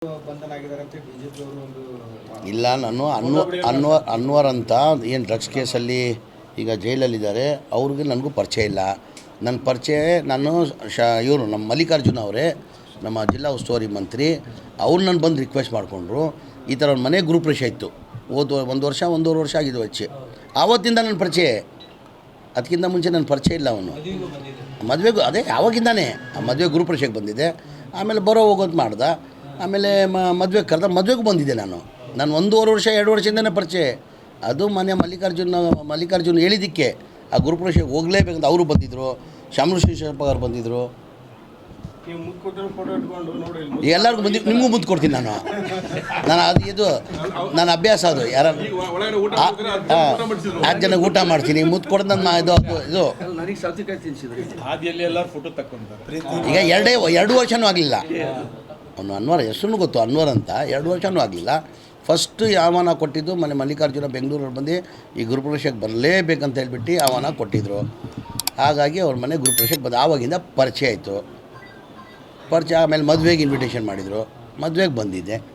ಬಂಧನ ಆಗಿದ್ದಾರಂತೆ ಬಿಜೆಪಿ ಅವರು ಒಂದು ಇಲ್ಲ. ನಾನು ಅನ್ವರ್ ಅಂತ ಏನು ಡ್ರಗ್ಸ್ ಕೇಸಲ್ಲಿ ಈಗ ಜೈಲಲ್ಲಿದ್ದಾರೆ, ಅವ್ರಿಗೆ ನನಗೂ ಪರಿಚಯ ಇಲ್ಲ. ನನ್ನ ಪರಿಚಯ ಇವರು ನಮ್ಮ ಮಲ್ಲಿಕಾರ್ಜುನ ಅವರೇ, ನಮ್ಮ ಜಿಲ್ಲಾ ಉಸ್ತುವಾರಿ ಮಂತ್ರಿ, ಅವ್ರು ನಾನು ಬಂದು ರಿಕ್ವೆಸ್ಟ್ ಮಾಡಿಕೊಂಡ್ರು. ಈ ಥರ ಒಂದು ಮನೆ ಗೃಹಪ್ರವೇಶ ಇತ್ತು, ಒಂದೂವರೆ ವರ್ಷ ಆಗಿದ್ದು ಹೆಚ್ಚು. ಆವತ್ತಿಂದ ನನ್ನ ಪರಿಚಯ, ಅದಕ್ಕಿಂತ ಮುಂಚೆ ನನ್ನ ಪರಿಚಯ ಇಲ್ಲ. ಅವನು ಮದುವೆಗೂ ಅದೇ ಆವಾಗಿಂದಾನೆ ಮದುವೆ ಗೃಹಪ್ರವೇಶಕ್ಕೆ ಬಂದಿದ್ದೆ. ಆಮೇಲೆ ಹೋಗೋದು ಮಾಡ್ದೆ. ಆಮೇಲೆ ಮದುವೆಗೆ ಕರೆದ, ಮದುವೆಗೂ ಬಂದಿದ್ದೆ ನಾನು 1.5 ವರ್ಷ 2 ವರ್ಷದಿಂದನೇ ಪರಿಚಯ. ಅದು ಮನೆ ಮಲ್ಲಿಕಾರ್ಜುನ್ ಹೇಳಿದ್ದಕ್ಕೆ ಆ ಗೃಹಪ್ರವೇಶಕ್ಕೆ ಹೋಗಲೇಬೇಕಂತ ಅವರು ಬಂದಿದ್ದರು. ಶಾಮರು ಶ್ರೀಶಪ್ಪ ಅವ್ರು ಬಂದಿದ್ದರು. ಎಲ್ಲರಿಗೂ ನಿಮಗೂ ಮುಂದೆ ಕೊಡ್ತೀನಿ ನಾನು ನನ್ನ ಅಭ್ಯಾಸ ಅದು. ಯಾರು 6 ಜನಕ್ಕೆ ಊಟ ಮಾಡ್ತೀನಿ, ಮುದ್ದು ಕೊಡೋದು ನನ್ನ ಇದು ಈಗ 2 ವರ್ಷವೂ ಆಗಲಿಲ್ಲ. ಅವನು ಅನ್ವರ್ ಹೆಸರು ಗೊತ್ತು, ಅನ್ವರ್ ಅಂತ. 2 ವರ್ಷವೂ ಆಗಲಿಲ್ಲ. ಫಸ್ಟು ಆಹ್ವಾನ ಕೊಟ್ಟಿದ್ದು ಮನೆ ಮಲ್ಲಿಕಾರ್ಜುನ ಬೆಂಗಳೂರಲ್ಲಿ ಬಂದು ಈ ಗೃಹಪ್ರವೇಶಕ್ಕೆ ಬರಲೇಬೇಕಂತ ಹೇಳ್ಬಿಟ್ಟು ಆಹ್ವಾನ ಕೊಟ್ಟಿದ್ದರು. ಹಾಗಾಗಿ ಅವ್ರ ಮನೆ ಗೃಹಪ್ರವೇಶಕ್ಕೆ ಬಂದು ಆವಾಗಿಂದ ಪರಿಚಯ ಆಯಿತು. ಆಮೇಲೆ ಮದುವೆಗೆ ಇನ್ವಿಟೇಷನ್ ಮಾಡಿದರು, ಮದುವೆಗೆ ಬಂದಿದ್ದೆ.